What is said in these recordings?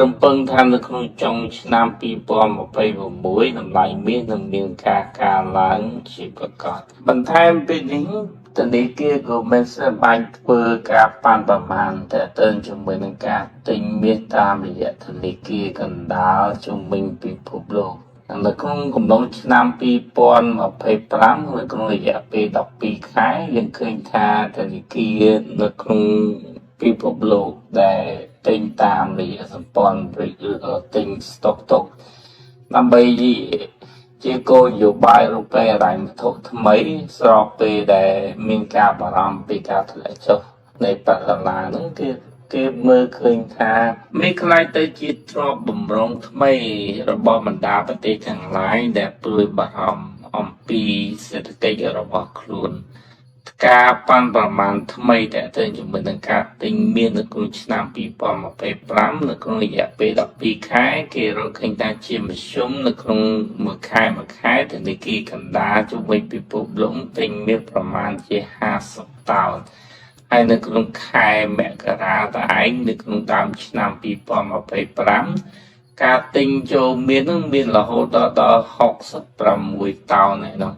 រំពឹងថានៅក្នុងចុងឆ្នាំ2026តម្លៃមាសនឹងមានការកើនឡើងជាប្រកបបន្ថែមពីនេះធនាគារ Goldman Sachs បានធ្វើការប៉ាន់ប្រមាណតែទៅជាមួយនឹងការទិញមាសតាមរយៈធនាគារកណ្ដាលជំនាញពិភពលោកនៅក្នុងកំឡុងឆ្នាំ2025នៅក្នុងរយៈពេល12ខែយើងឃើញថាធនាគារនៅក្នុងពិភពលោកដែលទិញតាមរយៈសម្ព័ន្ធឬក៏ទិញស្តុកទុកដើម្បីជាគោលនយោបាយរូបិយហិរញ្ញវត្ថុថ្មីស្របពេលដែលមានការបារម្ភពីការធ្លាក់ចុះនៃប្រាក់ដុល្លារហ្នឹងគេមើលឃើញថាមានខ្លាយទៅជាទ្រព្យបំរុងថ្មីរបស់បណ្ដាប្រទេសទាំងឡាយដែលព្រួយបារម្ភអំពីសេដ្ឋកិច្ចរបស់ខ្លួនការប៉ាន់ប្រមាណថ្មីដែលទៅជាមួយនឹងការទិញមាសនៅក្នុងឆ្នាំ2025នៅក្នុងរយៈពេល12ខែគេរកឃើញថាជាមធ្យមនៅក្នុងមួយខែធនាគារកណ្ដាលជំនាញពិភពលោកទិញមាសប្រមាណជា50តោនហើយនៅក្នុងខែមករាតែឯងនៅក្នុងដើមឆ្នាំ2025ការទិញចូលមាសនឹងមានរហូតដល់66តោនឯណោះ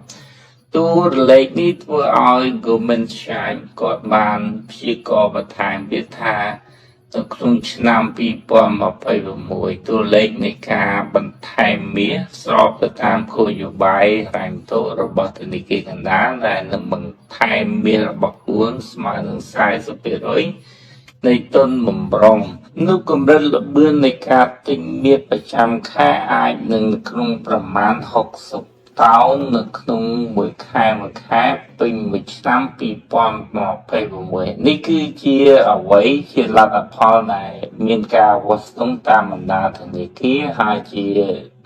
តួលេខនេះធ្វើឲ្យ Goldman Sachs គាត់បានព្យាករណ៍បន្ថែមទៀតថានៅក្នុងឆ្នាំ2026តួលេខនៃការបន្ថែមមាសស្របទៅតាមគោលនយោបាយហិរញ្ញវត្ថុរបស់ធនាគារកណ្ដាលដែលនឹងបន្ថែមមាសរបស់ខ្លួនស្មើនឹង40%នៃទុនបំរុងនៅកម្រិតល្បឿននៃការទិញមាសប្រចាំខែអាចនឹងក្នុងប្រមាណ60តោននៅក្នុងមួយខែពេញមួយឆ្នាំ2026នេះគឺជាអ្វីជាលទ្ធផលដែលមានការវាស់ស្ទង់តាមបណ្ដាធនាគារហើយជា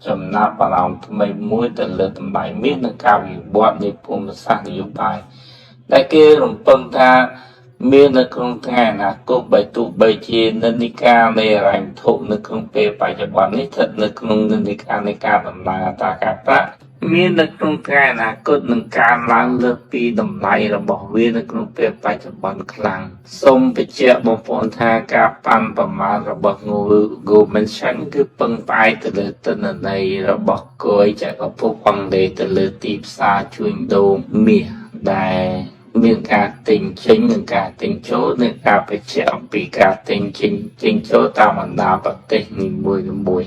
ចំណាប់អារម្មណ៍ថ្មីមួយទៅលើតម្លៃមាសនិងការវិវត្តនៃភូមិសាស្ត្រនយោបាយដែលគេរំពឹងថាមាននៅក្នុងថ្ងៃអនាគតបើទោះបីជានិន្នាការនៃហិរញ្ញវត្ថុនៅក្នុងពេលបច្ចុប្បន្ននេះស្ថិតនៅក្នុងនិន្នាការនៃការដំឡើងអត្រាការប្រាក់មាននៅក្នុងថ្ងៃអនាគតនឹងការឡើងលើសពីតម្លៃរបស់វានៅក្នុងពេលបច្ចុប្បន្នខ្លាំងសូមបញ្ជាក់បងប្អូនថាការប៉ាន់ប្រមាណរបស់ Goldman Sachs គឺពឹងផ្អែកទៅលើទិន្នន័យរបស់គយចក្រភពអង់គ្លេសទៅលើទីផ្សារជួញដូរមាសដែលមានការទិញចេញនិងការទិញចូលនិងការបញ្ជាក់អំពីការទិញចេញចូលតាមបណ្ដាប្រទេសនីមួយ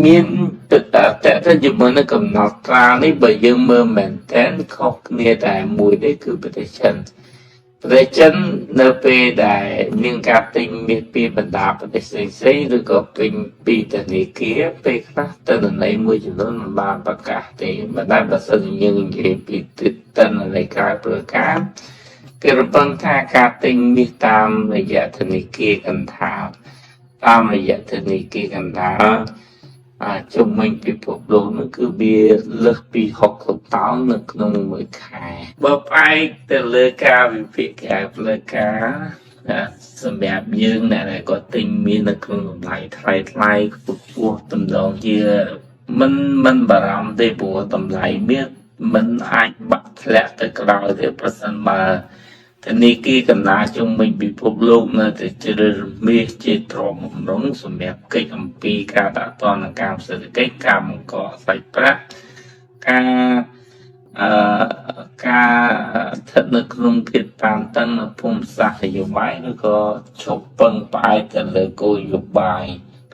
មានតែជាមួយនឹងកំណត់ត្រានេះបើយើងមើលមែនតើខុសគ្នាតែមួយនេះគឺប្រទេសចិននៅពេលដែលមានការទិញមាសពីបណ្ដាប្រទេសផ្សេងឬក៏ពេញពីធនាគារពេលខ្លះទិន្នន័យមួយចំនួនមិនបានប្រកាសទេមិនដែលបើសិនយើងនិយាយពីទិន្នន័យក្រៅប្រកាសគេរំពឹងថាការទិញមាសតាមរយៈធនាគារកណ្ដាលជុំវិញពិភពលោកនោះគឺវាលើសពី60តោននៅក្នុងមួយខែបើផ្អែកទៅលើការវិភាគការផ្លូវការសម្រាប់យើងដែលគាត់ទិញមាននៅក្នុងតម្លៃថ្លៃខ្ពស់តម្ដងជាមិនបារម្ភទេព្រោះតម្លៃមាសមិនអាចបាក់ធ្លាក់ទៅក្រោយទេប្រសិនបើធនាគារកណ្ដាលជុំវិញពិភពលោកនៅតែជ្រើសរើសមាសជាទ្រព្យបំរុងសម្រាប់កិច្ចអំពីការដាក់ទណ្ឌកម្មសេដ្ឋកិច្ចការបង្កសាច់ប្រាក់ការស្ថិតនៅក្នុងភាពតានតឹងនៅភូមិសាស្ត្រនយោបាយឬក៏ឈប់ពឹងផ្អែកទៅលើគោលនយោបាយ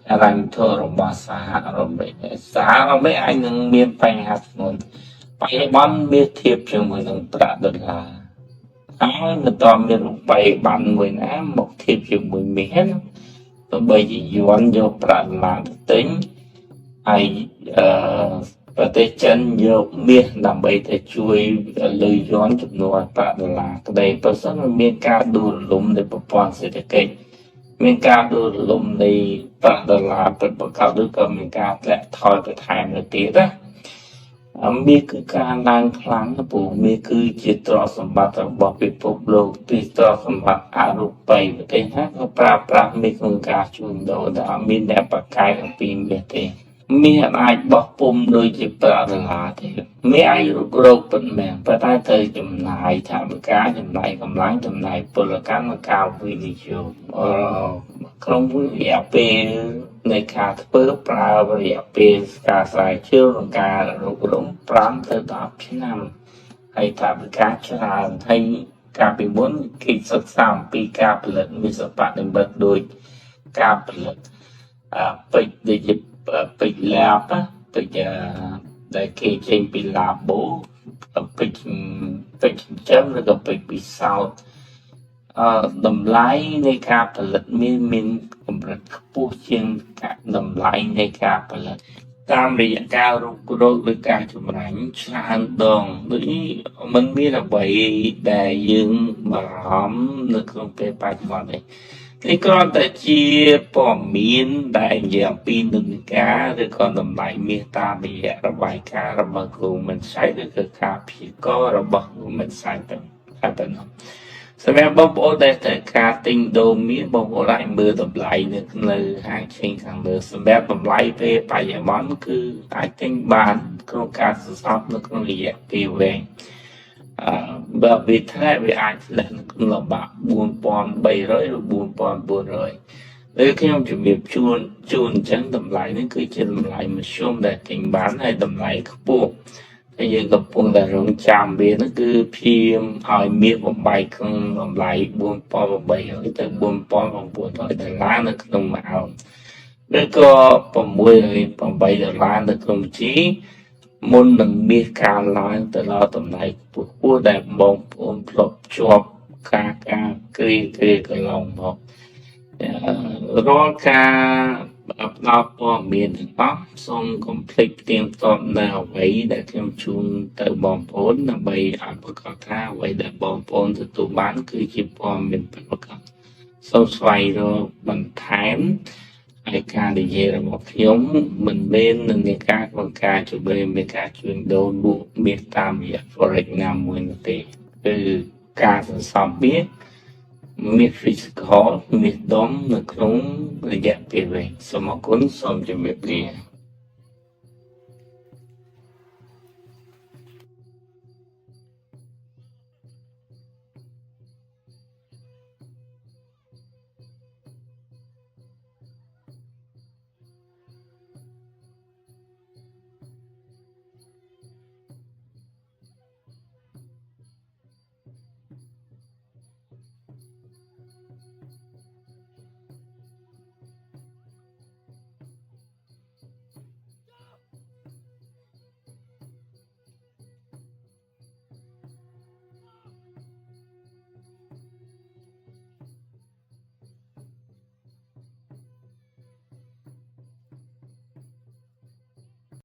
ហិរញ្ញវត្ថុរបស់សហរដ្ឋអាមេរិកអាចនឹងមានបញ្ហាធ្ងន់បច្ចុប្បន្នមាសធៀបជាមួយនឹងប្រាក់ដុល្លារហើយមិនតមានរូបិយប័ណ្ណមួយណាមកធៀបជាមួយមាសទោះបីជាយន់យកប្រាក់ដុល្លារទៅទិញហើយប្រទេសចិនយកមាសដើម្បីទៅជួយលើយន់ចំនួនប្រាក់ដុល្លារក្តីប្រសិនមានការដួលរលំនៃប្រព័ន្ធសេដ្ឋកិច្ចមានការដួលរលំនៃប្រាក់ដុល្លារពិតប្រាកដឬក៏មានការធ្លាក់ថយបន្ថែមទៅទៀតណាមាសគឺការឡើងខ្លាំងណាស់ព្រោះមាសគឺជាទ្រព្យសម្បត្តិរបស់ពិភពលោកទីទ្រព្យសម្បត្តិអរូបីប្រទេសណាក៏ប្រើប្រាស់មាសក្នុងការជួញដូរដែលអត់មានអ្នកប្រកែកអំពីមាសទេមាសអាចបោះពុំដូចជាប្រាក់ដុល្លារទេមាសអាចរកប៉ុន្មានប៉ុន្តែត្រូវចំណាយថវិកាចំណាយកម្លាំងចំណាយពលកម្មនិងការវិនិយោគ ក្នុងរយៈពេលនៃការធ្វើប្រើរយៈពេលការស្រាវជ្រាវនិងការរករំ5ទៅ10ឆ្នាំហើយថាវិការច្រើនហើយការពីមុនគេសិក្សាអំពីការផលិតវិស្វបនិម្មិតដូចការផលិតពេជ្រដូចជាពេជ្រឡាបពេជ្រដែលគេចេញពីឡាបូពេជ្រចិញ្ចឹមឬក៏ពេជ្រពិសោធន៍តម្លៃនៃការផលិតមានកម្រិតខ្ពស់ជាងតម្លៃនៃការផលិតតាមរយៈការរុករកឬការចម្រាញ់ច្រើនដងដូចនេះมันមានអ្វីដែលយើងបារម្ភនៅក្នុងពេលបច្ចុប្បន្ននេះនេះគ្រាន់តែជាព័ត៌មានដែលនិយាយអំពីនិន្នាការឬក៏តម្លៃមាសតាមរយៈរបាយការណ៍របស់ Goldman Sachs ឬក៏ការព្យាករណ៍របស់ Goldman Sachs តែប៉ុណ្ណោះសម្រាប់បងប្អូនដែលត្រូវការទិញដូរមាសបងប្អូនអាចមើលតម្លៃនៅហាងឆេងខាងលើសម្រាប់តម្លៃពេលបច្ចុប្បន្នគឺអាចទិញបានក្នុងការសន្សំនៅក្នុងរយៈពេលវែងបើវាធ្លាក់វាអាចធ្លាក់នៅក្នុងល្បាក់4300ឬ4400ឬខ្ញុំជំរាបជូនអញ្ចឹងតម្លៃនេះគឺជាតម្លៃមធ្យមដែលទិញបានហើយតម្លៃខ្ពស់ហើយយើងកំពុងតែរងចាំវានោះគឺព្យាយាមឲ្យមានបំបីក្នុងតម្លៃ4800ទៅ4900 $នៅក្នុងមួយអោនឬក៏$608នៅក្នុងជីមុននឹងមានការឡើងទៅដល់តម្លៃខ្ពស់ដែលបងប្អូនធ្លាប់ជាប់ការគ្រាកន្លងមករាល់ការផ្ដល់ព័ត៌មានទាំងអស់សូមកុំភ្លេចផ្ទៀងផ្ទាត់នៅអ្វីដែលខ្ញុំជូនទៅបងប្អូនដើម្បីឲ្យប្រកាសថាអ្វីដែលបងប្អូនទទួលបានគឺជាព័ត៌មានពិតប្រាកដសូមស្វែងរកបន្ថែមហើយការនិយាយរបស់ខ្ញុំមិនមែននឹងមានការបង្ការជំរឿនមានការជួញដូរលក់មាសតាមរយៈ Forex ណាមួយនោះទេគឺការសន្សំមាស physical មាសដុំនៅក្នុងរយៈពេលវែងសូមអរគុណសូមជម្រាបលា